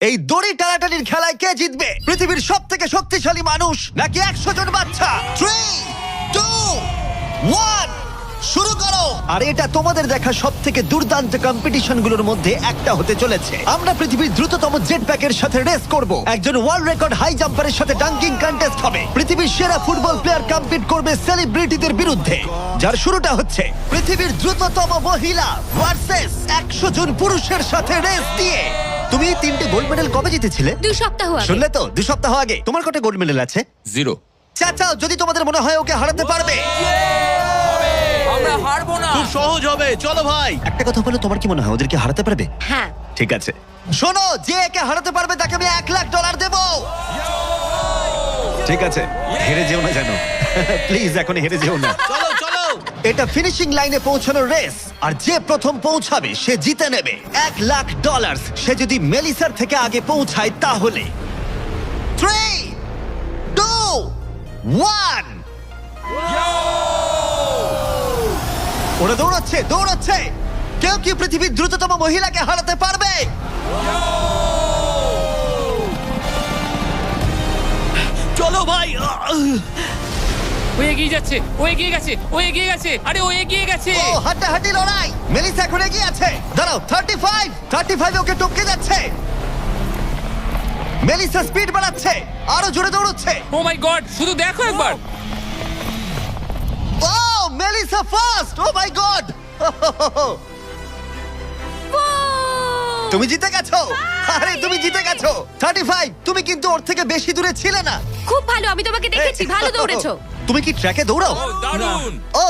এই দড়ি টানাটানির খেলায় কে জিতবে? পৃথিবীর সব থেকে শক্তিশালী মানুষ নাকি 100 জন বাচ্চা? 3, 2, 1 শুরু করো। আর এটা তোমাদের দেখা সব থেকে দুর্দান্ত কম্পিটিশন গুলোর মধ্যে একটা হতে চলেছে। আমরা পৃথিবীর দ্রুততম জেট প্যাকের সাথে রেস করব। একজন ওয়ার্ল্ড রেকর্ড হাই জাম্পারের সাথে ডাঙ্কিং কন্টেস্ট হবে। পৃথিবীর সেরা ফুটবল প্লেয়ার কম্পিট করবে সেলিব্রিটিদের বিরুদ্ধে। যার শুরুটা হচ্ছে পৃথিবীর দ্রুততম মহিলা ভার্সেস 100 জন পুরুষের সাথে রেস দিয়ে। তুমি 3টে গোল্ড মেডেল কবে জিতেছিলে? 2 সপ্তাহ আগে। শুনলে তো, 2 সপ্তাহ আগে। তোমার কটা গোল্ড মেডেল আছে? 0। চাচাও, যদি তোমাদের মনে হয় ওকে হারাতে পারবে। আমরা হারবো না। খুব সহজ হবে, চলো ভাই। একটা কথা বলো, তোমার কি মনে হয় ওদেরকে হারাতে পারবে? হ্যাঁ। ঠিক আছে, শোনো, যে একে হারাতে পারবে তাকে আমি $1,00,000 দেব। ঠিক আছে, হেরে যেও না জানো। প্লিজ এখন হেরে যেও না। চলো চলো। এটা ফিনিশিং লাইনে পৌঁছানোর রেস, আর যে প্রথম পৌঁছাবে সে জিতে নেবে $1,00,000। সে যদি মেলিসার থেকে আগে পৌঁছায় তাহলে 3, 2, 1 ওরা দৌড়াচ্ছে দৌড়াচ্ছে। কেউ কি পৃথিবীর দ্রুততম মহিলাকে হারাতে পারবে? চলো ভাই। ও এগিয়ে যাচ্ছে, ও এগিয়ে গেছে, ও এগিয়ে গেছে। আরে ও এগিয়ে গেছে। ও হাড্ডাহাড্ডি লড়াই। মেলিসা এখন এগিয়ে আছে। দাঁড়াও, 35 ওকে টপকে যাচ্ছে। মেলিসা স্পিড বাড়াচ্ছে, আরো জোরে দৌড়চ্ছে। ও মাই গড, শুধু দেখো একবার। Oh Melissa first. O my god, তুমি জিতে গেছো। আরে তুমি জিতে গেছো। 35, তুমি কিন্তু ওর থেকে বেশি দূরে ছিলে না। খুব ভালো, আমি তোমাকে দেখেছি, ভালো দৌড়েছো। তুমি কি ট্র্যাকে দৌড়াও? ও দারুণ। ও,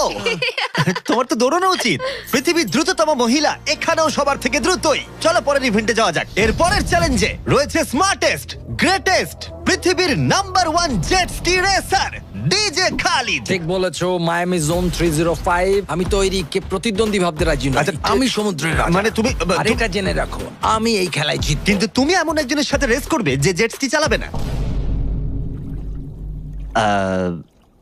তোমার তো দৌড়ানো উচিত। পৃথিবীর দ্রুততম মহিলা এখানেও সবার থেকে দ্রুতই। চলো পরের ইভেন্টে যাওয়া যাক। এর পরের চ্যালেঞ্জে রয়েছে স্মার্টেস্ট, গ্রেটেস্ট, পৃথিবীর number 1 jet ski racer DJ Khalid. ঠিক বলেছো, মায়ামি জোন 305। আমি তৈরি, কে প্রতিদ্বন্দ্বী ভাবতে রাজি নই। আচ্ছা, আমি সমুদ্রের রাজা। মানে তুমি আর এটা জেনে রাখো, আমি এই খেলায় জিতবো। কিন্তু তুমি এমন একজনের সাথে রেস করবে যে জেট স্কি চালাবে না।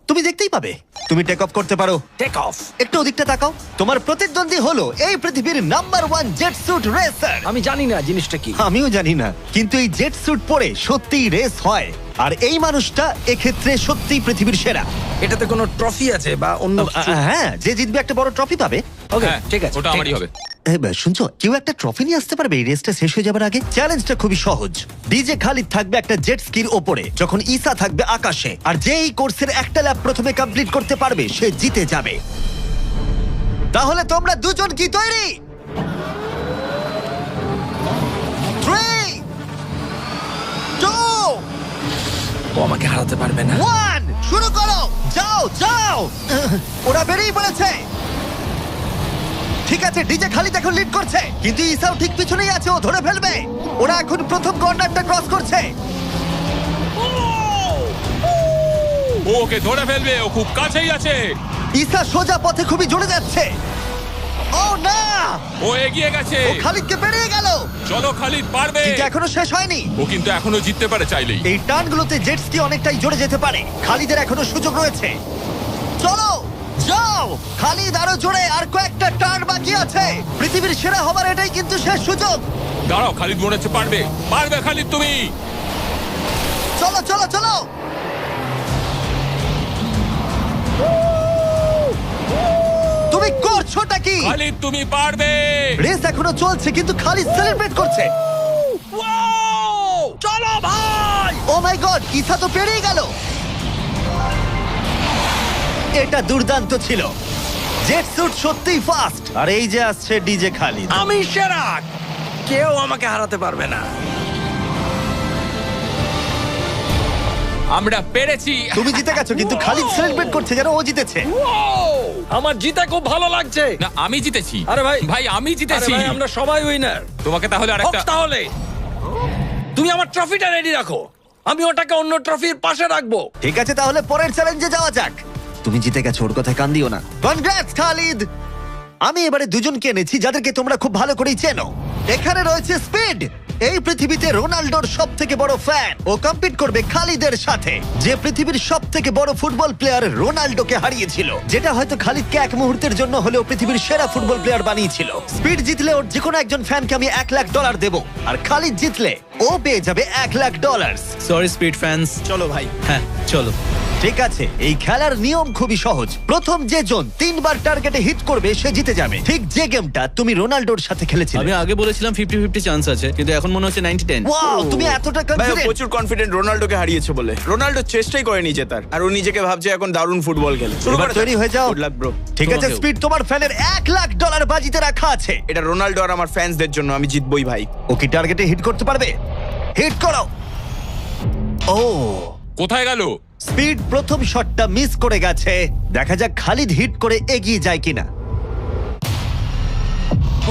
তুমি দেখতেই পাবে। তুমি টেক অফ করতে পারো। Take off. একটু ওদিকটা তাকাও। তোমার প্রতিদ্বন্দ্বী হলো এই পৃথিবীর নাম্বার 1 জেট স্যুট রেসার। আমি জানি না জিনিসটা কি। আমিও জানি না, কিন্তু এই জেট স্যুট পরে সত্যিই রেস হয়। আর এই মানুষটা এক্ষেত্রে সত্যিই পৃথিবীর সেরা। এটাতে কোনো ট্রফি আছে বা অন্য কিছু? হ্যাঁ, যে জিতবে একটা বড় ট্রফি পাবে। ওকে, হ্যাঁ, ঠিক আছে, ওটা ঠিক আমারই আছে। হবে। শুনছো, কেউ একটা ট্রফি নিয়ে আসতে পারবে এই রেসটা শেষ হয়ে যাবার আগে? চ্যালেঞ্জটা খুবই সহজ। ডিজে খালিদ থাকবে একটা জেট স্কির ওপরে, যখন ঈসা থাকবে আকাশে। আর যে এই কোর্সের একটা ল্যাব প্রথমে কমপ্লিট করতে পারবে সে জিতে যাবে। তাহলে তোমরা দুজন কি তৈরি? 3, 2, ও আমাকে হারাতে পারবে না। 1 শুরু করো। যাও যাও। ওরা বেরিয়ে পড়েছে। ঠিক আছে, ডিজে খালিদ এখন লিড করছে, কিন্তু ইসাও ঠিক পিছনেই আছে। ও ধরে ফেলবে। ওরা এখন প্রথম কর্নারটা ক্রস করছে। ও ওকে ধরে ফেলবে, ও খুব কাছেই আছে। ইসা সোজা পথে খুবই জোরে যাচ্ছে। ও না, ও এগিয়ে গেছে। ও খালিদকে পেরিয়ে গেল। চলো খালিদ, পারবে। কিন্তু এখনো শেষ হয়নি। ও কিন্তু এখনো জিততে পারে চাইলেই। এই টার্নগুলোতে জেট স্কি অনেকটাই জোরে যেতে পারে। খালিদের এখনো সুযোগ রয়েছে। চলো যাও খালিদ, আরো জোরে। আর কয়েকটা টার্ন বাকি আছে। পৃথিবীর সেরা হবার এটাই কিন্তু শেষ সুযোগ। দাঁড়াও, খালিদ মনে হচ্ছে পারবে। পারবে খালিদ তুমি। চলো চলো চলো। তুমি করছোটা কি? খালিদ তুমি পারবে। রেস এখনো চলছে, কিন্তু খালিদ সেলিব্রেট করছে। চলো ভাই। ও মাই গড, ইসা তো পেরিয়ে গেল। এটা দুর্দান্ত ছিল। জেট স্যুট সত্যিই ফাস্ট। আর এই যে আসছে ডিজে খালিদ। আমি সেরা, কেউ আমাকে হারাতে পারবে না। আমরা পেরেছি। তুমি জিতে গেছো, কিন্তু খালিদ সেলিব্রেট করছে যেন ও জিতেছে। আমার জিতে খুব ভালো লাগছে। না, আমি জিতেছি। আরে ভাই, ভাই আমি জিতেছি। আরে ভাই, আমরা সবাই উইনার। তোমাকে তাহলে আরেকটা। তাহলে তুমি আমার ট্রফিটা রেডি রাখো, আমি ওটাকে অন্য ট্রফির পাশে রাখবো। ঠিক আছে, তাহলে পরের চ্যালেঞ্জে যাওয়া যাক। তুমি জিতে গেছো, ওর কথায় কান দিও না। কনগ্রাটস খালিদ। আমি এবারে দুজনকে এনেছি যাদেরকে তোমরা খুব ভালো করেই চেনো। এখানে রয়েছে স্পিড, এই পৃথিবীতে রোনাল্ডোর সব থেকে বড় ফ্যান ও কম্পিট করবে খালিদের সাথে, যে পৃথিবীর সব থেকে বড় ফুটবল প্লেয়ার রোনাল্ডোকে হারিয়েছিল, যেটা হয়তো খালিদকে এক মুহূর্তের জন্য হলেও পৃথিবীর সেরা ফুটবল প্লেয়ার বানিয়েছিল। স্পিড জিতলে ওর যে কোনো একজন ফ্যানকে আমি $1,00,000 দেবো, আর খালিদ জিতলে ও পেয়ে যাবে $1,00,000। সরি স্পিড ফ্যান্স, চলো ভাই। হ্যাঁ চলো। ঠিক আছে, এই খেলার নিয়ম খুবই সহজ। প্রথম যে জন 3 বার টার্গেটে হিট করবে সে জিতে যাবে, ঠিক যে গেমটা তুমি রোনাল্ডোর সাথে খেলেছিলে। আমি আগে বলেছিলাম 50-50 চান্স আছে, কিন্তু এখন মনে হচ্ছে 90-10। ওয়াও, তুমি এতটা ভাই ও কনফিডেন্ট! প্রচুর কনফিডেন্ট রোনাল্ডোকে হারিয়েছে বলে। রোনাল্ডো চেষ্টাই করেনি জেতার, আর ও নিজেকে ভাবছে এখন দারুণ ফুটবল খেলে। শুরু এবার করে তৈরি হয়ে যাও। Good luck bro. ঠিক আছে তোমাকেও। স্পিড, তোমার ফ্যানের $1,00,000 বাজিতে রাখা আছে। এটা রোনাল্ডো আর আমার ফ্যান্সদের জন্য, আমি জিতবই ভাই। ও কি টার্গেটে হিট করতে পারবে? হিট করো। ও, কোথায় গেল? স্পিড প্রথম শটটা মিস করে গেছে। দেখা যাক খালিদ হিট করে এগিয়ে যায় কিনা।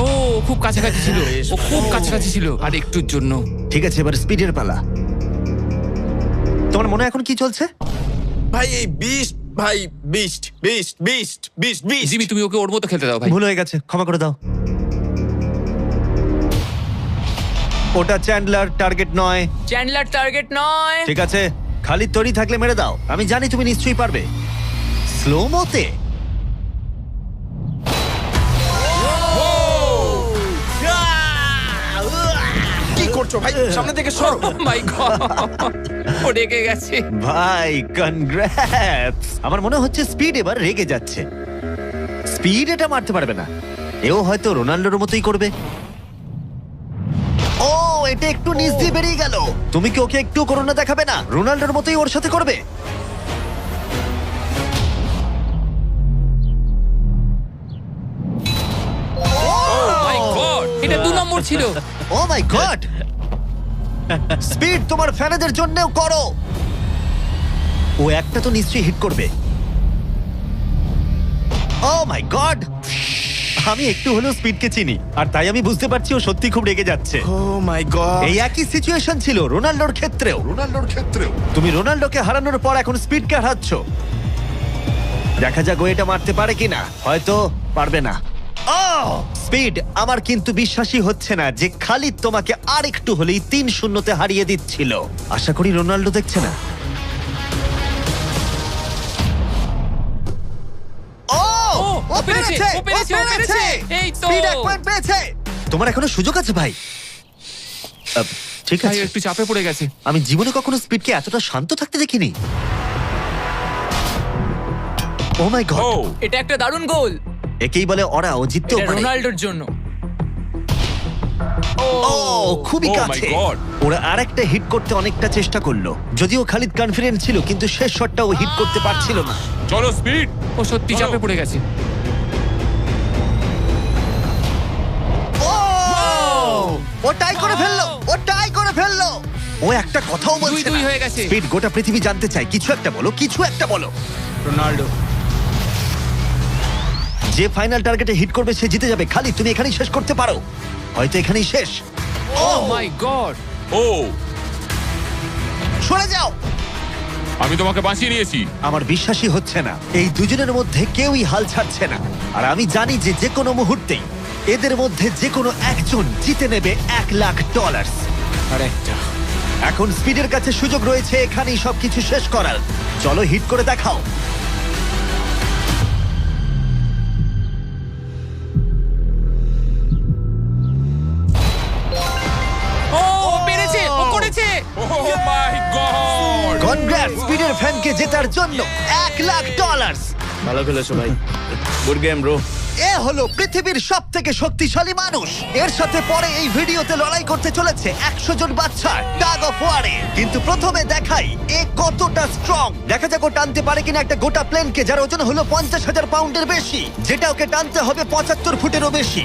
ও খুব কাছাকাছি ছিল, ও খুব কাছাকাছি ছিল, আর একটুর জন্য। ঠিক আছে, এবার স্পিডের পালা। তোমার মনে এখন কি চলছে? ভাই এই বিস্ট, ভাই beast beast beast beast beast. Jimmy, তুমি ওকে ওর মতো খেলতে দাও ভাই। ভুল হয়ে গেছে, ক্ষমা করে দাও। ওটা চ্যান্ডলার, টার্গেট নয়। চ্যান্ডলার টার্গেট নয়। ঠিক আছে, খালিদ তৈরি থাকলে মেরে দাও। আমি জানি তুমি নিশ্চয়ই পারবে। স্লো মোতে কি করছো ভাই? সামনে থেকে সরো। মাই গড, ও রেগে গেছে। ভাই, কনগ্রাটস! আমার মনে হচ্ছে স্পিড এবার রেগে যাচ্ছে। স্পিড এটা মারতে পারবে না, এও হয়তো রোনাল্ডোর মতোই করবে। ও, এটা একটু নিচ দিয়ে বেরিয়ে গেল। তুমি কি ওকে একটু করোনা দেখাবে না? রোনাল্ডোর মতোই ওর সাথে করবে। মাই গড, এটা 2 নম্বর ছিল। ও মাই গড! স্পিড তোমার ফ্যানেদের জন্যও করো। ও একটা তো নিশ্চয়ই হিট করবে। ও মাই গড! আমি একটু হলেও স্পিডকে চিনি, আর তাই আমি বুঝতে পারছি ও সত্যি খুব রেগে যাচ্ছে। ও মাই গড। এই একই সিচুয়েশন ছিল রোনাল্ডোর ক্ষেত্রেও। তুমি রোনাল্ডোকে হারানোর পর এখন স্পিডকে হারাচ্ছ। দেখা যাক ও এটা মারতে পারে কিনা। হয়তো পারবে না। ও স্পিড, আমার কিন্তু বিশ্বাসই হচ্ছে না যে খালিদ তোমাকে আর একটু হলেই 3-0 হারিয়ে দিচ্ছিল। আশা করি রোনাল্ডো দেখছে না। ও, ও পেরেছে, ও পেরেছে, ও পেরেছে। এই তো। স্পিড 1 পয়েন্ট পেয়েছে। তোমার এখনো সুযোগ আছে ভাই। ঠিক ভাই আছে, একটু চাপে পড়ে গেছে। আমি জীবনে কখনো স্পিডকে এতটা শান্ত থাকতে দেখিনি। ও মাই গড! এটা একটা দারুণ গোল। একেই বলে ওরা ও জিততেও এটা পারে। রোনাল্ডোর জন্য। ও, খুবই Oh my কাছে। God! ওরা আরেকটা হিট করতে অনেকটা চেষ্টা করলো, যদিও খালিদ কনফিডেন্ট ছিল, কিন্তু শেষ শটটা ও হিট করতে পারছিল না। চলো স্পিড, ও সত্যি চাপে পড়ে গেছে। ও, ও টাই করে ফেললো, ও টাই করে ফেললো। ও একটা কথাও বলছে 2-2 না। হয়ে গেছে। স্পিড, গোটা পৃথিবী জানতে চায়, কিছু একটা বলো, কিছু একটা বলো। রোনাল্ডো। যে ফাইনাল টার্গেটে হিট করবে সে জিতে যাবে। খালিদ, তুমি এখানেই শেষ করতে পারো, হয়তো এখানেই শেষ। ও মাই গড, ও সরে যাও। আমি তোমাকে বাঁচিয়ে নিয়েছি। আমার বিশ্বাসই হচ্ছে না, এই দুজনের মধ্যে কেউই হাল ছাড়ছে না। আর আমি জানি যে যে কোনো মুহূর্তেই এদের মধ্যে যে কোনো একজন জিতে নেবে $1,00,000। আর একটা। এখন স্পিডের কাছে সুযোগ রয়েছে এখানেই সবকিছু শেষ করার। চলো হিট করে দেখাও। ও পেরেছে, ও করেছে। ও মাই গড! কনগ্রাটস স্পিডের ফ্যানকে জেতার জন্য $1,00,000। ভালো খেলেছো ভাই। Good game bro. এ হলো পৃথিবীর সব থেকে শক্তিশালী মানুষ। এর সাথে পরে এই ভিডিওতে লড়াই করতে চলেছে 100 জন বাচ্চা টাগ অফ ওয়ারে। কিন্তু প্রথমে দেখাই এ কতটা স্ট্রং। দেখা যাক ও টানতে পারে কিনা একটা গোটা প্লেনকে, যার ওজন হলো 50,000 পাউন্ডের বেশি, যেটা ওকে টানতে হবে 75 ফুটেরও বেশি।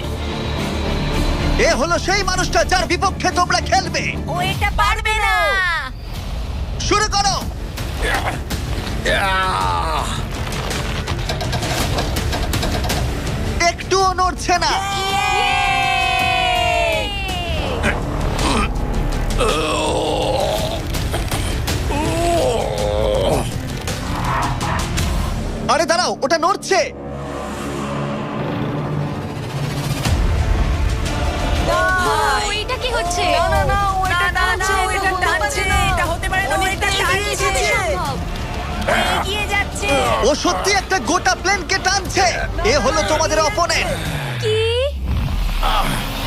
এ হলো সেই মানুষটা যার বিপক্ষে তোমরা খেলবে। ও এটা পারবে না। শুরু করো। একটুও নড়ছে না। আরে দাঁড়াও, ওটা নড়ছে। ও, এটা কি হচ্ছে এগিয়ে যাচ্ছে। ও সত্যি একটা গোটা প্লেনকে টানছে। এ হলো তোমাদের অপোনেন্ট। কি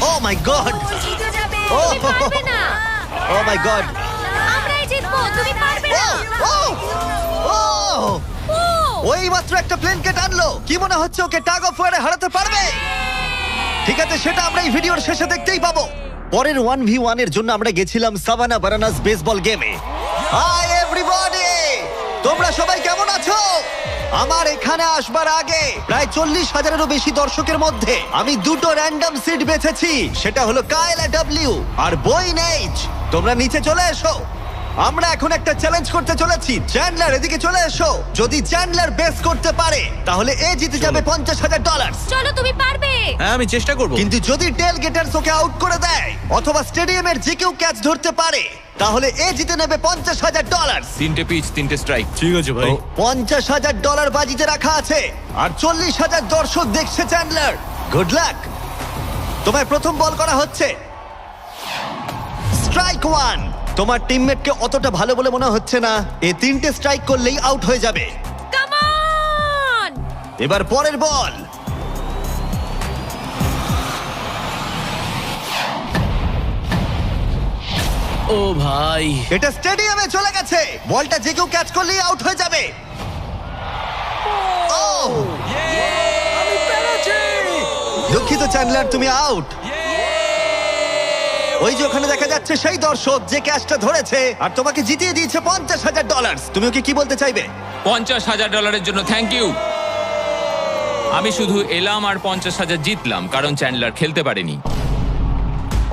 ও মাই গড, ও জিতে যাবে। ও পারবে না ও মাই গড, আমরাই জিতবো তুমি পারবে না ও ও ও ওই মাত্র একটা প্লেনকে টানলো। কি মনে হচ্ছে ওকে টাগ অফ ওয়ারে হারাতে পারবে? ঠিক আছে, সেটা আমরা এই ভিডিওর শেষে দেখতেই পাবো। পরের 1v1 এর জন্য আমরা গেছিলাম সাভানা বারানাস বেসবল গেমে। হাই এভরিবডি, তোমরা সবাই কেমন আছো? আমার এখানে আসবার আগে প্রায় 40,000-এরও বেশি দর্শকের মধ্যে আমি দুটো র্যান্ডম সিট বেছেছি। সেটা হলো কায়লা ডব্লিউ আর বয়েন এইচ। তোমরা নিচে চলে এসো। আমরা এখন একটা চ্যালেঞ্জ করতে চলেছি। চ্যান্ডলার, এদিকে চলে এসো। যদি চ্যান্ডলার বেস করতে পারে তাহলে এ জিতে যাবে $50,000। চলো তুমি পারবে হ্যাঁ আমি চেষ্টা করব। কিন্তু যদি টেল গেটার্স ওকে আউট করে দেয় অথবা স্টেডিয়ামের যে কেউ ক্যাচ ধরতে পারে তাহলে এ জিতে নেবে $50,000। 3টে পিচ 3টে স্ট্রাইক। ঠিক আছে ভাই। $50,000 বাজিতে রাখা আছে আর 40,000 দর্শক দেখছে। Chandler, good luck. তোমায় প্রথম বল করা হচ্ছে। স্ট্রাইক 1। তোমার টিমমেটকে অতটা ভালো বলে মনে হচ্ছে না। এ 3টে স্ট্রাইক করলেই আউট হয়ে যাবে। কাম অন এবার পরের বল। ও ভাই, এটা স্টেডিয়ামে চলে গেছে। বলটা যে কেউ ক্যাচ করলেই আউট হয়ে যাবে। ও আমি পেরেছি। দুঃখিত চ্যান্ডলার, তুমি আউট। ওই যে ওখানে দেখা যাচ্ছে সেই দর্শক যে ক্যাচটা ধরেছে আর তোমাকে জিতিয়ে দিয়েছে $50,000। তুমি ওকে কি বলতে চাইবে? $50,000 জন্য থ্যাংক ইউ। আমি শুধু এলাম আর 50,000 জিতলাম কারণ চ্যান্ডলার খেলতে পারেনি।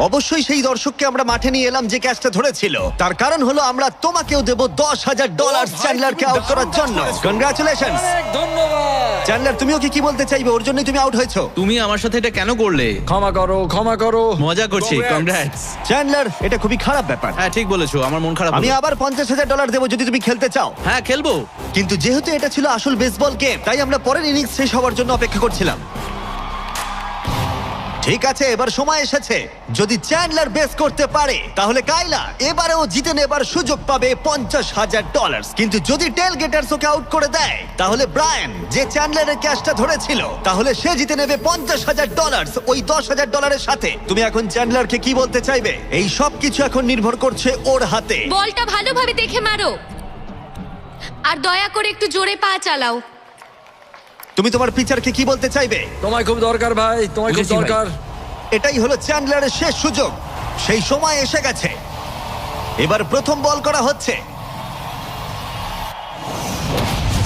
অবশ্যই সেই দর্শককে আমরা মাঠে নিয়ে এলাম যে ক্যাচটা ধরেছিল। তার কারণ হলো আমরা তোমাকেও দেব $10,000 চ্যান্ডলারকে আউট করার জন্য। কনগ্রাচুলেশনস ধন্যবাদ। চ্যান্ডলার, তুমি ওকে কি বলতে চাইবে? ওর জন্যই তুমি আউট হয়েছো। তুমি আমার সাথে এটা কেন করলে? ক্ষমা করো, ক্ষমা করো। মজা করছি। Congrats. কংগ্রাটস। চ্যান্ডলার, এটা খুবই খারাপ ব্যাপার। হ্যাঁ ঠিক বলেছো, আমার মন খারাপ আমি হলো। আবার $50,000 দেবো যদি তুমি খেলতে চাও। হ্যাঁ খেলবো। কিন্তু যেহেতু এটা ছিল আসল বেসবল গেম তাই আমরা পরের ইনিংস শেষ হওয়ার জন্য অপেক্ষা করছিলাম। ঠিক আছে, এবার সময় এসেছে। যদি চ্যান্ডলার বেস করতে পারে তাহলে কাইলা এবারেও জিতে নেবার সুযোগ পাবে $50,000। কিন্তু যদি টেল গেটার্স ওকে আউট করে দেয় তাহলে ব্রায়ান, যে চ্যান্ডলারের ক্যাচটা ধরেছিল, তাহলে সে জিতে নেবে $50,000 ওই $10,000-এর সাথে। তুমি এখন চ্যান্ডলারকে কি বলতে চাইবে? এই সব কিছু এখন নির্ভর করছে ওর হাতে। বলটা ভালোভাবে দেখে মারো আর দয়া করে একটু জোরে পা চালাও। তুমি তোমার পিচারকে কি বলতে চাইবে? তোমায় খুব দরকার ভাই, তোমায় খুব বুঝেছি ভাই। দরকার। এটাই হলো চ্যান্ডলারের শেষ সুযোগ। সেই সময় এসে গেছে। এবার প্রথম বল করা হচ্ছে।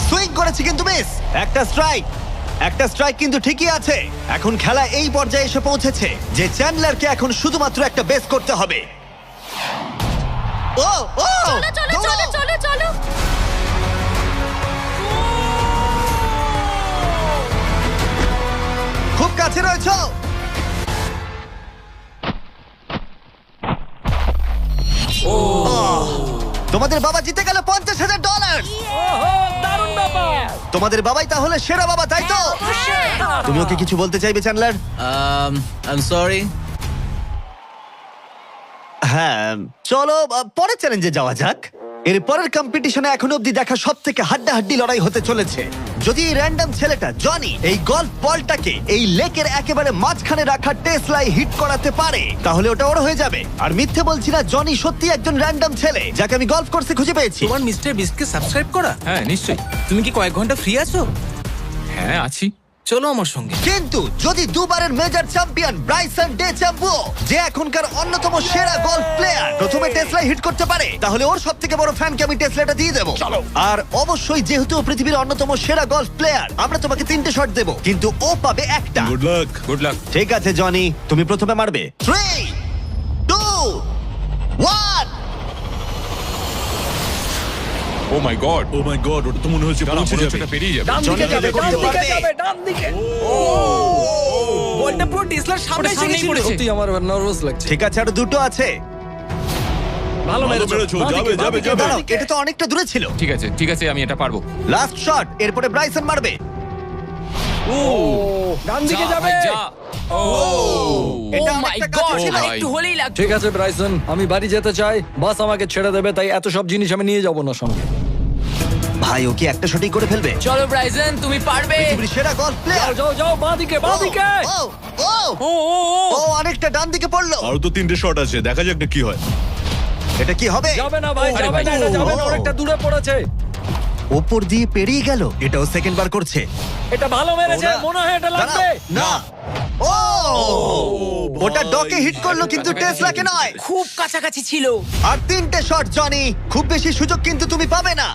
সুইং করেছে কিন্তু মিস। একটা স্ট্রাইক কিন্তু ঠিকই আছে। এখন খেলা এই পর্যায়ে এসে পৌঁছেছে যে চ্যান্ডলারকে এখন শুধুমাত্র একটা বেস করতে হবে। ও ও চলো চলো চলো চলো চলো খুব কাছে রয়েছো। তোমাদের বাবা জিতে গেল $50,000। দারুণ ব্যাপার। তোমাদের বাবাই তাহলে সেরা বাবা, তাই তো? তুমি ওকে কিছু বলতে চাইবে চ্যান্ডলার? I am sorry. হ্যাঁ, চলো পরের চ্যালেঞ্জে যাওয়া যাক। এর পরের কম্পিটিশনে এখনো অব্দি দেখা সবথেকে হাড্ডাহাড্ডি লড়াই হতে চলেছে। যদি এই র্যান্ডম ছেলেটা জনি এই গলফ বলটাকে এই লেকের একেবারে মাঝখানে রাখা টেসলাই হিট করাতে পারে তাহলে ওটা ওর হয়ে যাবে। আর মিথ্যে বলছি না, জনি সত্যি একজন র্যান্ডম ছেলে যাকে আমি গলফ কোর্সে খুঁজে পেয়েছি। তোমার মিস্টার বিস্টকে সাবস্ক্রাইব করা? হ্যাঁ নিশ্চয়ই। তুমি কি কয়েক ঘন্টা ফ্রি আছো? হ্যাঁ আছি। চলো আমার সঙ্গে। কিন্তু যদি দুবারের major champion Bryson DeChambeau, যে এখনকার অন্যতম সেরা গলফ প্লেয়ার, প্রথমে টেসলা হিট করতে পারে তাহলে ওর সবথেকে বড় ফ্যানকে আমি টেসলাটা দিয়ে দেবো। আর অবশ্যই যেহেতু ও পৃথিবীর অন্যতম সেরা গলফ প্লেয়ার, আমরা তোমাকে 3টে শট দেবো কিন্তু ও পাবে একটা। Good luck. Good luck. ঠিক আছে জনি, তুমি প্রথমে মারবে। 3, 2, 1। ও my god. O my god, ওটা তো মনে হচ্ছে পৌঁছে যাবে। এটা পেরিয়ে যাবে। ডান দিকে জনি যাবে, করতে ডান দিকে পারবে। যাবে, ডান দিকে। বলটা পুরো টেসলার সামনে ওটা এসে সামনেই গেছিল। পড়েছে। সত্যি আমার নার্ভাস লাগছে। ঠিক আছে, আরো দুটো আছে। ভালো মেরেছো। বাঁ দিকে, বাঁ দিকে, বাঁ দাঁড়াও, দিকে। এটা তো অনেকটা দূরে ছিল। ঠিক আছে আমি এটা পারবো। লাস্ট শট, এরপরে ব্রাইসন মারবে। ডান দিকে যা যাবে। ভাই, যা। এটা Oh my অনেকটা God, কাছে ছিল। ভাই। একটু হলেই লাগতো। ঠিক আছে ব্রাইসন, আমি বাড়ি যেতে চাই, বাস আমাকে ছেড়ে দেবে, তাই এত সব জিনিস আমি নিয়ে যাব না সঙ্গে। ভাই ও কি একটা শটই করে ফেলবে? চলো ব্রাইসন, তুমি পারবে। পৃথিবীর সেরা গলফ প্লেয়ার। যাও যাও, বাঁদিকে বাঁদিকে। ও অনেকটা ডান দিকে পড়লো। আরো তো 3টে শট আছে, দেখা যাক না কি হয়। এটা কি হবে? যাবে না ভাই, আরে যাবে ভাই। না, এটা যাবে না, ও। অনেকটা দূরে পড়েছে। ওপর দিয়ে পেরিয়ে গেল। এটাও সেকেন্ড বার করছে। এটা ভালো মেরেছে, মনে হয় এটা লাগবে। না ও ওটা ডকে হিট করলো কিন্তু টেসলাকে নয়। খুব কাছাকাছি ছিল। আর 3টে শট জনি, খুব বেশি সুযোগ কিন্তু তুমি পাবে না।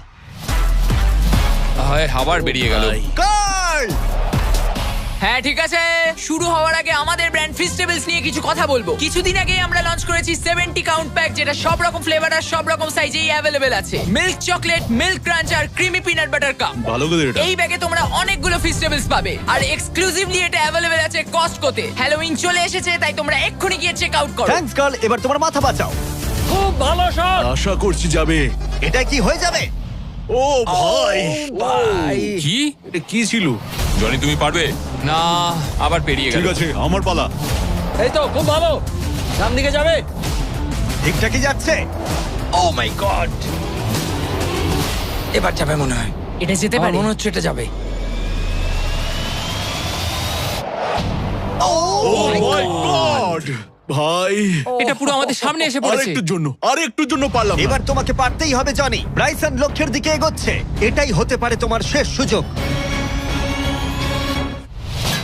হায়, আবার বেরিয়ে গেল। কার্ল হ্যাঁ ঠিক আছে, শুরু হওয়ার আগে আমাদের ব্র্যান্ড ফিস্টেবলস নিয়ে কিছু কথা বলবো। কিছুদিন আগে আমরা লঞ্চ করেছি 70 কাউন্ট প্যাক, যেটা সব রকম ফ্লেভার আর সব রকম সাইজেই অ্যাভেলেবেল আছে। মিল্ক চকলেট, মিল্ক ক্রাঞ্চ আর ক্রিমি পিনাট বাটার কাপ। ভালো করে এটা। এই ব্যাগে তোমরা অনেকগুলো ফিস্টেবলস পাবে আর এক্সক্লুসিভলি এটা অ্যাভেলেবেল আছে কস্টকোতে। হ্যালোউইন চলে এসেছে, তাই তোমরা এক্ষুনি গিয়ে চেক আউট করো। থ্যাঙ্কস কার্ল, এবার তোমার মাথা বাঁচাও। খুব ভালো শট। আশা করছি যাবে। এটা কি হয়ে যাবে? ও ভাই, কি? এটা কি ছিল? জনি তুমি পারবে না, আবার পেরিয়ে গেল। ঠিক আছে, আমার পালা। এই তো খুব ভালো, ডান দিকে যাবে। ঠিকঠাকই যাচ্ছে। ও মাই গড, এবার যাবে মনে হয়। এটা যেতে আমার পারে। মনে হচ্ছে এটা যাবে। ও মাই গড ভাই, এটা পুরো আমাদের সামনে এসে পড়েছে। আরেকটুর জন্য পারলাম না। এবার তোমাকে পারতেই হবে জনি। ব্রাইসন লক্ষ্যের দিকে এগোচ্ছে। এটাই হতে পারে তোমার শেষ সুযোগ।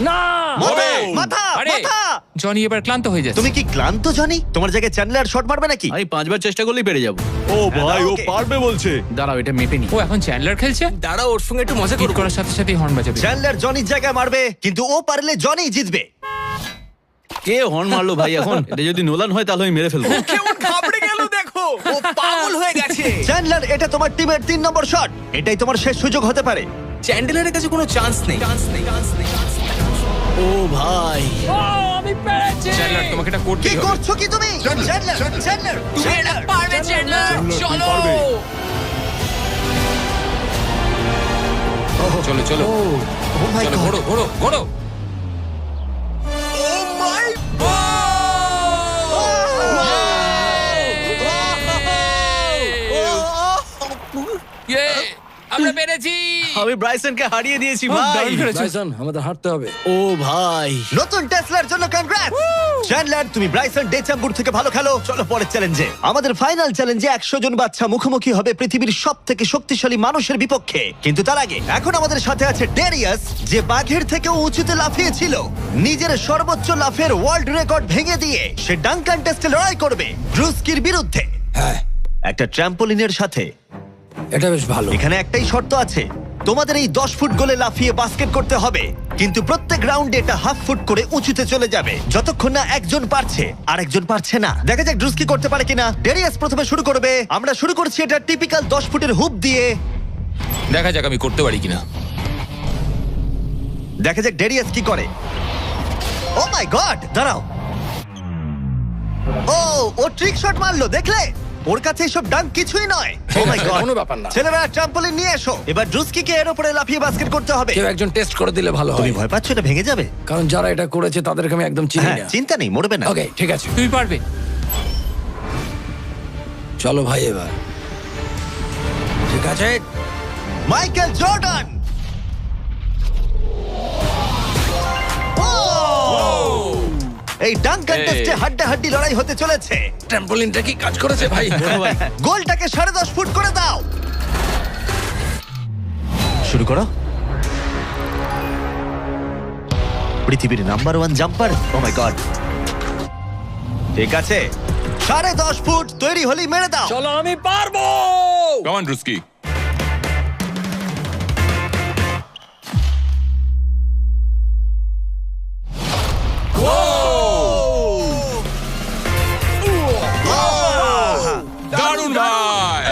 না, মাথা হবে। মাথা আরে, মাথা। জনি এবার ক্লান্ত হয়ে যাচ্ছে। তুমি কি ক্লান্ত জনি? তোমার জায়গায় চ্যান্ডলার শট মারবে নাকি? আমি 5বার চেষ্টা করলেই পেরে যাব। ও ভাই, ও ওকে। পারবে বলছে। দাঁড়াও, এটা মেপে নি। ও এখন চ্যান্ডলার খেলছে। দাঁড়াও, ওর সঙ্গে একটু মজা হিট করো। করার সাথে সাথে হর্ন বাজাবে। চ্যান্ডলার জনির জায়গায় মারবে, কিন্তু ও পারলে জনি জিতবে। কে হর্ন মারলো ভাই এখন? এটা যদি নোলান হয় তাহলে আমি মেরে ফেলবো। কেমন ঘাবড়ে গেল দেখো, ও পাগল হয়ে গেছে। চ্যান্ডলার, এটা তোমার টিমের 3 নম্বর শট। এটাই তোমার শেষ সুযোগ হতে পারে। চ্যান্ডেলারের কাছে কোনো চান্স নেই। ও ভাই, ও, আমি পেরেছি। চ্যান্ডলার তোমাকে এটা কি করতেই হবে। করছো কি তুমি? চ্যান্ডলার চ্যান্ডলার তুমি এটা পারবে চ্যান্ডলার, চলো। চলো চলো ও মাই চলো, গড। ঘোড়ো ঘোড়ো ঘোড়ো। ইয়ে, আমরা পেরেছি। আমি ব্রাইসনকে হারিয়ে দিয়েছি খুব ভাই। দারুণ করেছো। ব্রাইসন, আমাদের হাঁটতে হবে। ও ভাই, নতুন টেসলার জন্য কনগ্রাটস চ্যান্ডলার, তুমি ব্রাইসন ডেচাম্বুর থেকে ভালো খেলো। চলো পরের চ্যালেঞ্জে। আমাদের ফাইনাল চ্যালেঞ্জে 100 জন বাচ্চা মুখোমুখি হবে পৃথিবীর সবথেকে শক্তিশালী মানুষের বিপক্ষে। কিন্তু তার আগে এখন আমাদের সাথে আছে ডেরিয়াস, যে বাঘের থেকেও উঁচুতে লাফিয়েছিল। নিজের সর্বোচ্চ লাফের ওয়ার্ল্ড রেকর্ড ভেঙে দিয়ে সে ডাঙ্কান টেস্টে লড়াই করবে ড্রুস্কির বিরুদ্ধে। হ্যাঁ, একটা ট্র্যাম্পোলিনের সাথে। এটা বেশ ভালো। এখানে একটাই শর্ত আছে, তোমাদের এই 10 ফুট গোলে লাফিয়ে বাস্কেট করতে হবে, কিন্তু প্রত্যেক রাউন্ডে এটা হাফ ফুট করে উঁচুতে চলে যাবে, যতক্ষণ না একজন পারছে আর একজন পারছে না। দেখা যাক ড্রুস্কি করতে পারে কিনা। ডেরিয়াস প্রথমে শুরু করবে। আমরা শুরু করছি এটা টিপিক্যাল 10 ফুটের হুপ দিয়ে। দেখা যাক আমি করতে পারি কিনা। দেখা যাক ডেরিয়াস কি করে। ও মাই গড, দাঁড়াও। ও ট্রিক শট মারলো, দেখলে? ওর কাছে এসব ডাঙ্ক কিছুই নয়। ও মাই গড, কোনো ব্যাপার না। ছেলেরা ট্রাম্পলিন নিয়ে এসো। এবার ড্রুস্কিকে এর উপরে লাফিয়ে বাস্কেট করতে হবে। কেউ একজন টেস্ট করে দিলে ভালো তুমি হয়, ভয় পাচ্ছ এটা ভেঙে যাবে? কারণ যারা এটা করেছে তাদেরকে আমি একদম চিনি হ্যাঁ, না। চিন্তা নেই, মরবে না। ওকে, ঠিক আছে, তুমি পারবে। চলো ভাই এবার। ঠিক আছে, মাইকেল জর্ডান। এই ডাঙ্ক কন্টেস্টে হাড্ডাহাড্ডি লড়াই হতে চলেছে। ট্র্যাম্পোলিনটা কি কাজ করেছে ভাই? গোলটাকে 10.5 ফুট করে দাও। শুরু করো। পৃথিবীর number 1 jumper. O my god, ঠিক আছে, 10.5 ফুট তৈরি হলেই মেরে দাও। চলো, আমি পারবো। Come on Druski. দারুণ ভাই।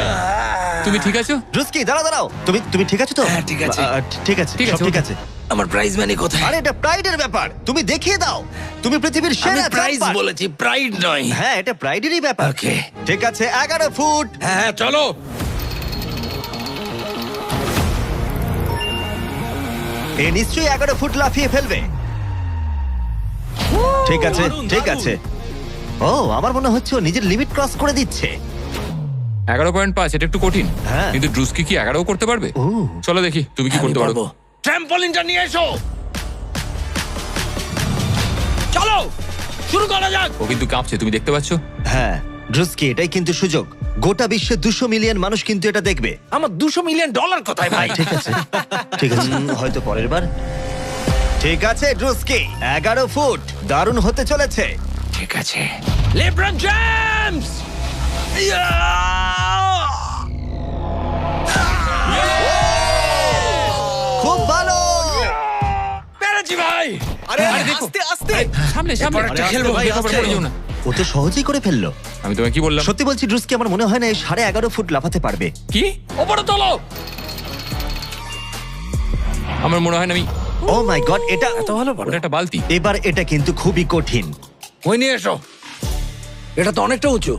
তুমি ঠিক আছো? ড্রুস্কি, দাঁড়াও দাঁড়াও, তুমি ঠিক আছো তো? হ্যাঁ, ঠিক আছে। ঠিক আছে, ঠিক সব আছে, ঠিক ওকে। আছে। আমার প্রাইজ মানি কোথায়? আরে এটা প্রাইডের ব্যাপার, তুমি দেখিয়ে দাও। তুমি পৃথিবীর আমি সেরা প্রাইজ জাম্পার। বলেছি, প্রাইড নয়। হ্যাঁ, এটা প্রাইডেরই ব্যাপার। ওকে। ঠিক আছে, 11 ফুট। হ্যাঁ, চলো। এ নিশ্চয়ই 11 ফুট লাফিয়ে ফেলবে। ঠিক আছে, ঠিক আছে। ও, আমার মনে হচ্ছে ও নিজের লিমিট ক্রস করে দিচ্ছে। 11.5, এটা একটু কঠিন। হ্যাঁ। কিন্তু ড্রুস্কি কি 11 করতে পারবে? ও। চলো দেখি তুমি কি করতে পারো। ট্র্যাম্পলিনটা নিয়ে এসো। চলো শুরু করা যাক। ও কিন্তু কাঁপছে, তুমি দেখতে পাচ্ছ? হ্যাঁ, ড্রুস্কি, এটাই কিন্তু সুযোগ। গোটা বিশ্বে 200 মিলিয়ন মানুষ কিন্তু এটা দেখবে। আমার $200 মিলিয়ন কোথায় ভাই? ঠিক আছে, ঠিক আছে, হয়তো পরের বার। ঠিক আছে ড্রুস্কি, 11 ফুট, দারুণ হতে চলেছে। ঠিক আছে। LeBron James. খুব ভালো। পেরেছি ভাই। আরে আস্তে আস্তে। সামনে সামনে একটা খেলবো ভাই, একেবারে পড়ে যেও না। ও তো সহজেই করে ফেললো। আমি তোমায় কি বললাম? সত্যি বলছি ড্রুস্কি, আমার মনে হয় না এই 11.5 ফুট লাফাতে পারবে। কি? ওপরে তোলো। আমার মনে হয় না আমি। ও মাই গড, এটা এত ভালো পারো। ওটা একটা বালতি। এবার এটা কিন্তু খুবই কঠিন। ওই নিয়ে এসো। এটা তো অনেকটা উঁচু।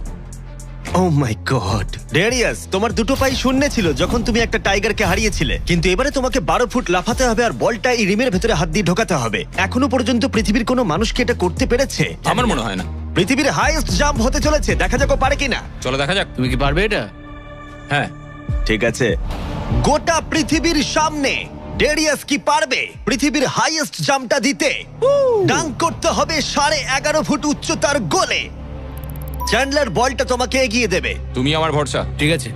ও মাই গড, ডেরিয়াস, তোমার দুটো পাই শূন্য ছিল যখন তুমি একটা টাইগারকে হারিয়েছিলে, কিন্তু এবারে তোমাকে 12 ফুট লাফাতে হবে আর বলটা এই রিমের ভেতরে হাত দিয়ে ঢোকাতে হবে। এখনো পর্যন্ত পৃথিবীর কোনো মানুষকে এটা করতে পেরেছে? আমার মনে হয় না। পৃথিবীর হাইয়েস্ট জাম্প হতে চলেছে, দেখা যাক ও পারে কিনা। চলো দেখা যাক। তুমি কি পারবে এটা? হ্যাঁ। ঠিক আছে, গোটা পৃথিবীর সামনে ডেরিয়াস কি পারবে পৃথিবীর হাইয়েস্ট জাম্পটা দিতে? ডাঙ্ক করতে হবে 11.5 ফুট উচ্চতার গোলে। চ্যান্ডলার বলটা তোমাকে এগিয়ে দেবে। তুমি আমার ভরসা। ঠিক আছে।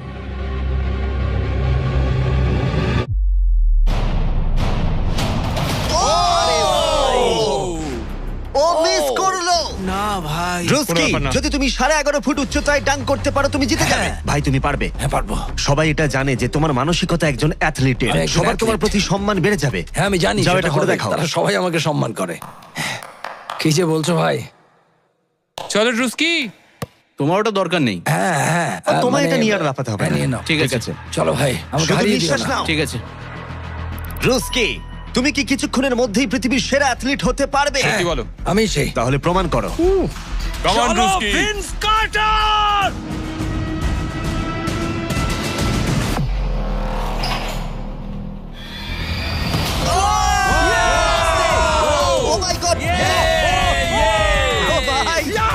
ও মিস করলো। না ভাই। ড্রুস্কি, কোনো ব্যাপার না। যদি তুমি 11.5 ফুট উচ্চতায় ডাঙ্ক করতে পারো তুমি জিতে যাবে। ভাই তুমি পারবে। হ্যাঁ পারবো। সবাই এটা জানে যে তোমার মানসিকতা একজন অ্যাথলিটের। আমি একজন সবার তোমার athlete। প্রতি সম্মান বেড়ে যাবে। হ্যাঁ আমি জানি। যাও সেটা এটা করে হবে। দেখাও। তারা সবাই আমাকে সম্মান করে। কি যে বলছো ভাই? চলো ড্রুস্কি। তোমার ওটা দরকার নেই। হ্যাঁ হ্যাঁ। তোমার মানে- এটা নিয়ে আর লাফাতে হবে হ্যাঁ, না। নিয়ে নাও। ঠিক আছে। চলো ভাই, আমাকে শুধু হারিয়ে দিও নিঃশ্বাস না। নাও। ঠিক আছে। ড্রুস্কি, তুমি কি কিছুক্ষণের মধ্যেই পৃথিবীর সেরা অ্যাথলিট হতে পারবে? হ্যাঁ। কি বলো? আমি সেই। তাহলে প্রমাণ করো। Come on, Druski. Vince Carter. Oh my god,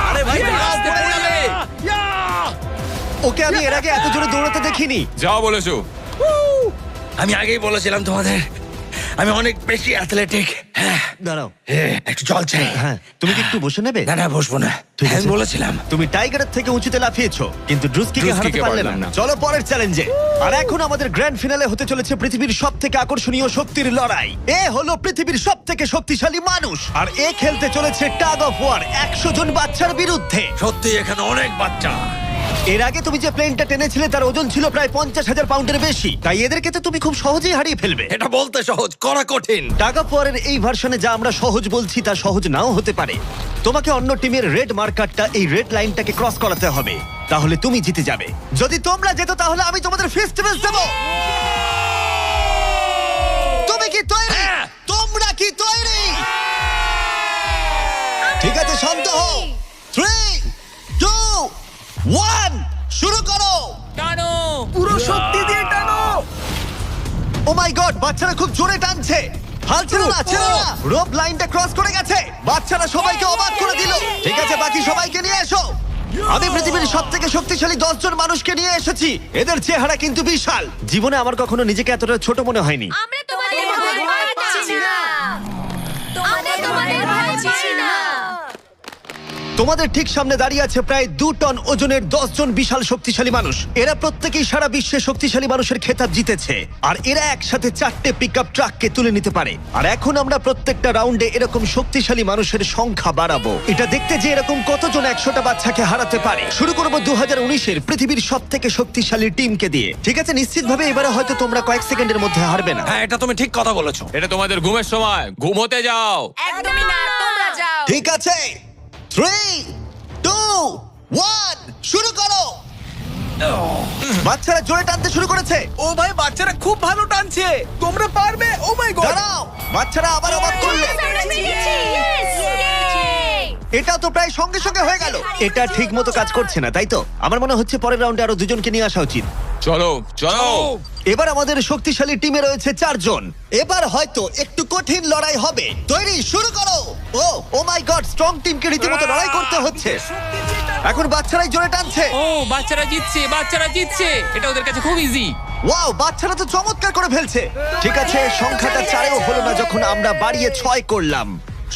আরে ভাই আস্তে পড়ালে। ওকে আমি এর আগে এত জোরে দৌড়াতে দেখিনি। যাও বলেছো। আমি আগেই বলেছিলাম তোমাদের আমি অনেক বেশি অ্যাথলেটিক। হ্যাঁ দাঁড়াও, একটু জল চাই। হ্যাঁ, তুমি কি একটু বসে নেবে? না না বসবো না। ঠিক হ্যাঁ, আছে। আমি বলেছিলাম। তুমি টাইগারের থেকে উঁচুতে লাফিয়েছো, কিন্তু ড্রুস্কিকে হারাতে ড্রুস্কিকে পারলে পারলাম না। না। চলো পরের চ্যালেঞ্জে। আর এখন আমাদের গ্র্যান্ড ফিনালে হতে চলেছে পৃথিবীর সবথেকে আকর্ষণীয় শক্তির লড়াই। এ হলো পৃথিবীর সবথেকে শক্তিশালী মানুষ, আর এ খেলতে চলেছে টাগ অফ ওয়ার 100 জন বাচ্চার বিরুদ্ধে। সত্যি এখানে অনেক বাচ্চা। এর আগে তুমি যে প্লেনটা টেনেছিলে তার ওজন ছিল প্রায় 50,000 পাউন্ডের বেশি, তাই এদেরকে তো তুমি খুব সহজেই হারিয়ে ফেলবে। এটা বলতে সহজ, করা কঠিন। টাগ অফ ওয়ারের এই ভার্সনে যা আমরা সহজ বলছি তা সহজ নাও হতে পারে। তোমাকে অন্য টিমের রেড মার্কারটা এই রেড লাইনটাকে ক্রস করাতে হবে, তাহলে তুমি জিতে যাবে। যদি তোমরা যেত তাহলে আমি তোমাদের ফেস্টিভ্যাল দেব। তুমি কি তৈরি? হ্যাঁ। তোমরা কি তৈরি? ঠিক আছে, শান্ত হও। 3, 2, 1, শুরু করো। টানো। পুরো শক্তি দিয়ে টানো। ও মাই গড, বাচ্চারা খুব জোরে টানছে। হাল ছেড়ো না, ছেড়ো না। রোপ লাইনটা ক্রস করে গেছে। বাচ্চারা সবাইকে অবাক করে দিল। ঠিক আছে, বাকি সবাইকে নিয়ে এসো। আমি পৃথিবীর সবথেকে শক্তিশালী 10 জন মানুষকে নিয়ে এসেছি। এদের চেহারা কিন্তু বিশাল। জীবনে আমার কখনো নিজেকে এতটা ছোট মনে হয়নি। আমরা তোমাদের ভয় পাচ্ছি না। আমরা তোমাদের ভয় পাচ্ছি না। তোমাদের ঠিক সামনে দাঁড়িয়ে আছে প্রায় 2 টন ওজনের 10 জন বিশাল শক্তিশালী মানুষ। এরা প্রত্যেকেই সারা বিশ্বে শক্তিশালী মানুষের খেতাব জিতেছে, আর এরা একসাথে 4টে পিকআপ ট্রাককে তুলে নিতে পারে। আর এখন আমরা প্রত্যেকটা রাউন্ডে এরকম শক্তিশালী মানুষের সংখ্যা বাড়াবো, এটা দেখতে যে এরকম কতজন 100টা বাচ্চাকে হারাতে পারে। শুরু করবো 2019-এর পৃথিবীর সবথেকে শক্তিশালী টিমকে দিয়ে। ঠিক আছে, নিশ্চিতভাবে এবারে হয়তো তোমরা কয়েক সেকেন্ডের মধ্যে হারবে না। হ্যাঁ এটা তুমি ঠিক কথা বলেছো। এটা তোমাদের ঘুমের সময়, ঘুমোতে যাও। একদমই না, তোমরা যাও। ঠিক আছে, 3, 2, 1, শুরু করো। বাচ্চারা জোরে টানতে শুরু করেছে। ও ভাই বাচ্চারা খুব ভালো টানছে। তোমরা পারবে। ও মাই গড। দাঁড়াও, বাচ্চারা আবার অবাক করলো। আমরা পেরেছি। Yay! এটা তো প্রায় সঙ্গে সঙ্গে হয়ে গেল। এটা ঠিক মতো কাজ করছে না, তাই তো? আমার মনে হচ্ছে পরের রাউন্ডে আরো 2 জনকে নিয়ে আসা উচিত। চলো চলো। এবার আমাদের শক্তিশালী টিমে রয়েছে 4 জন। এবার হয়তো একটু কঠিন লড়াই হবে। তৈরি, শুরু করো। ও মাই গড, স্ট্রং টিমকে রীতিমতো লড়াই করতে হচ্ছে। এখন বাচ্চারাই জোরে টানছে। ও বাচ্চারা জিতছে, এটা ওদের কাছে খুব ইজি। ওয়াও, বাচ্চারা তো চমৎকার করে ফেলছে। ঠিক আছে, সংখ্যাটা 4-এও হলো না যখন আমরা বাড়িয়ে 6 করলাম।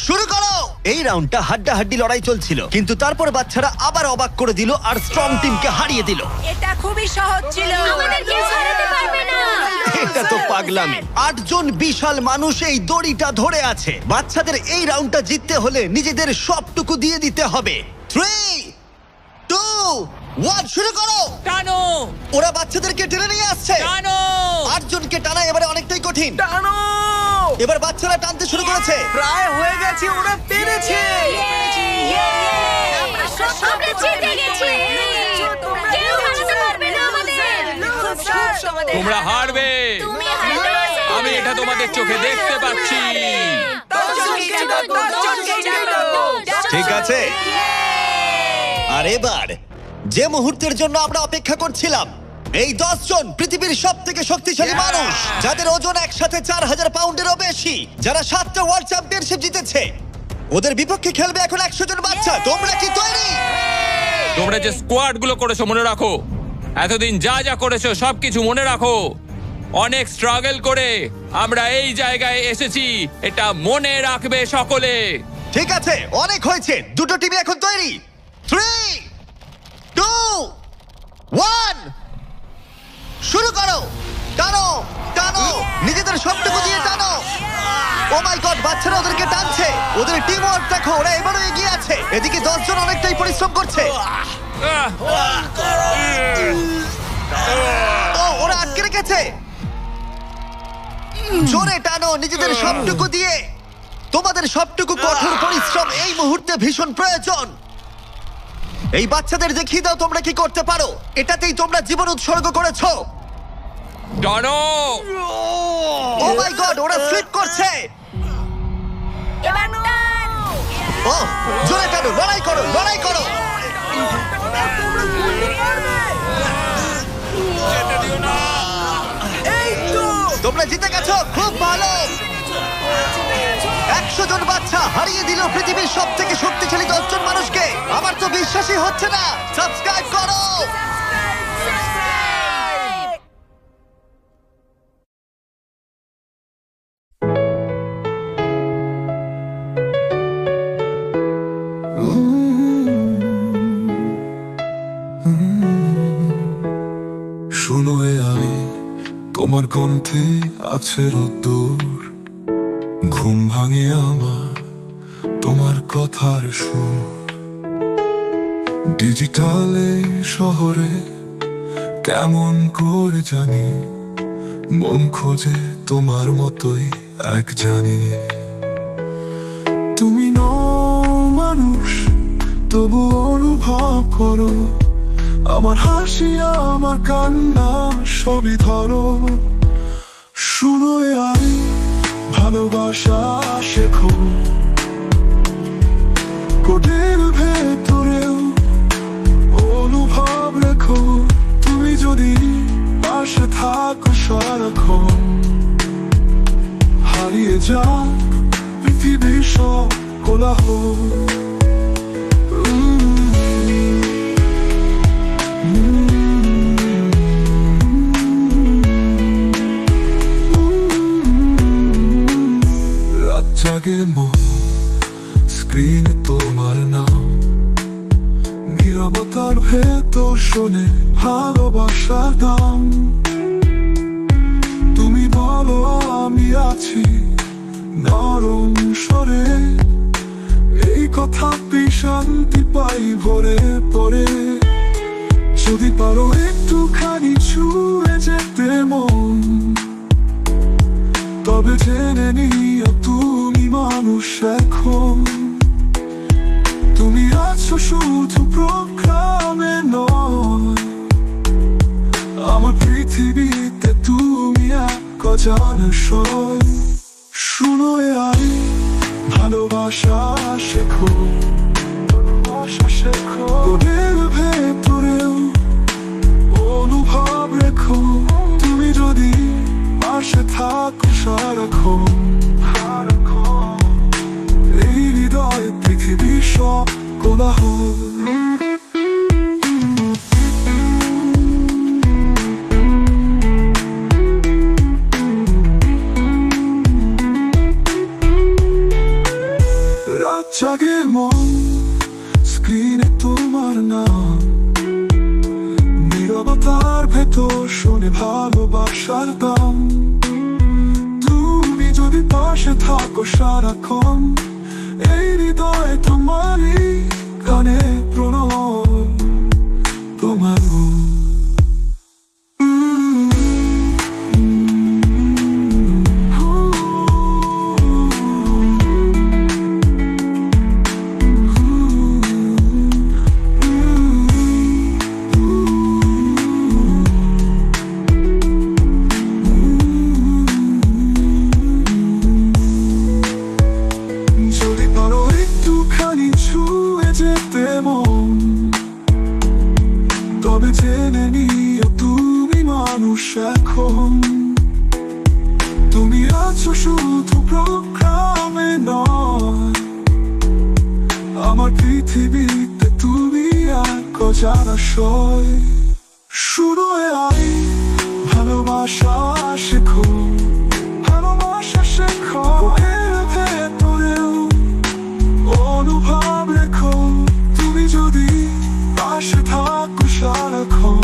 শুরু করো। এই রাউন্ডটা হাড্ডাহাড্ডি লড়াই চলছিল, কিন্তু তারপর বাচ্চারা আবার অবাক করে দিল আর স্ট্রং টিমকে হারিয়ে দিল। এটা খুবই সহজ ছিল। আমাদের কেউ হারাতে পারবে না। এটা তো পাগলামি। 8 জন বিশাল মানুষ এই দড়িটা ধরে আছে। বাচ্চাদের এই রাউন্ডটা জিততে হলে নিজেদের সবটুকু দিয়ে দিতে হবে। 3, 2, 1, শুরু করো। টানো ওরা বাচ্চাদেরকে টেনে নিয়ে আসছে। টানো। 8 জনকে টানা এবারে অনেকটাই কঠিন। এবার বাচ্চারা টানতে শুরু করেছে। প্রায় হয়ে গেছে, ওরা পেরেছে। আমরা সব জিতে গেছি। কেউ হারাতে পারবে না আমাদের। তোমরা হারবে, তুমি হারবে। আমি এটা তোমাদের চোখে দেখতে পাচ্ছি। ঠিক আছে, আর এবার যে মুহূর্তের জন্য আমরা অপেক্ষা করছিলাম, এই 10 জন পৃথিবীর সব থেকে শক্তিশালী মানুষ, যাদের ওজন একসাথে 4000 পাউন্ডেরও বেশি, যারা 7টা ওয়ার্ল্ড চ্যাম্পিয়নশিপ জিতেছে, ওদের বিপক্ষে খেলবে এখন 100 জন বাচ্চা। তোমরা কি তৈরি? তোমরা যে স্কোয়াড গুলো করেছো মনে রাখো, এতদিন যা যা করেছো সবকিছু মনে রাখো। অনেক স্ট্রাগল করে আমরা এই জায়গায় এসেছি, এটা মনে রাখবে সকলে। ঠিক আছে, অনেক হয়েছে। দুটো টিম এখন তৈরি। 3, 2, 1, শুরু করো। টানো টানো, নিজেদের সবটুকু দিয়ে টানো। ও মাই গড, বাচ্চারা ওদেরকে টানছে। ওদের টিম ওয়ার্ক দেখো, ওরা এবারও এগিয়ে আছে। এদিকে 10 জন অনেকটাই পরিশ্রম করছে। ওরা আটকে রেখেছে। জোরে টানো নিজেদের সবটুকু দিয়ে। তোমাদের সবটুকু কঠোর পরিশ্রম এই মুহূর্তে ভীষণ প্রয়োজন। এই বাচ্চাদের দেখিয়ে দাও তোমরা কি করতে পারো। এটাতেই তোমরা জীবন উৎসর্গ করেছো। টানো। ও মাই গড, ওরা স্লিপ করছে। এবার টান। ও জোরে টানো, লড়াই করো, লড়াই করো। তোমরা জিতে গেছো, খুব ভালো। 100 জন বাচ্চা হারিয়ে দিল পৃথিবীর সব থেকে শক্তিশালী 10 জন মানুষকে। আমার তো বিশ্বাসই হচ্ছে না। সাবস্ক্রাইব করো। শুনো আমি, তোমার কণ্ঠে আছে রোদ্দুর। ঘুম ভাঙে আমার তোমার কথার সুর। ডিজিটালে শহরে কেমন করে জানি, মন খোঁজে তোমার মতোই এক জানি। তুমি নও মানুষ, তবু অনুভব করো আমার হাসি, আমার কান্না সবই ধরো। শুনো আমি, ভালোবাসা শেখো কোটের ভেতরেও অনুভব রেখো। তুমি যদি পাশে থাকো সারাক্ষণ, হারিয়ে যাক পৃথিবীর সব কোলাহল। জাগে মন, স্ক্রিনে তোমার নাম, নীরবতার ভেতর শোনে ভালোবাসার দাম। তুমি বলো আমি আছি নরম স্বরে, এই কথাতে শান্তি পাই ভরে পড়ে। যদি পারো একটুখানি ছুঁয়ে যেতে মন, তবে জেনে নিও তুমি মানুষ এখন। তুমি আছো শুধু প্রোগ্রামে নয়, আমার পৃথিবীতে তুমি এক অজানা সয়। শুনো আমি, ভালোবাসা শেখো, ভালোবাসা শেখো ওদের ভেতরেও অনুভব রেখো। তুমি যদি থাকো সারাক্ষণ। এই হৃদয়ে পৃথিবী সব কোলাহল। রাত জাগে মন, স্ক্রিনে তোমার নাম, নীরবতার ভেতর শোনে ভালোবাসার দাম। তুমি যদি পাশে থাকো সারাক্ষণ, এই হৃদয়ে তোমারই গানে প্রণয় তোমার। যদি পারো একটুখানি ছুঁয়ে যেতে মন, তবে জেনে নিও তুমি মানুষ এখন। তুমি আছো শুধু প্রোগ্রামে নয়, আমার পৃথিবীতে তুমি এক অজানা সয়। শুরু আই ভালোবাসা শেখো, ভালোবাসা শেখো। ভেতরেও অনুভব রেখো, তুমি যদি পাশে থাকো সারাক্ষণ।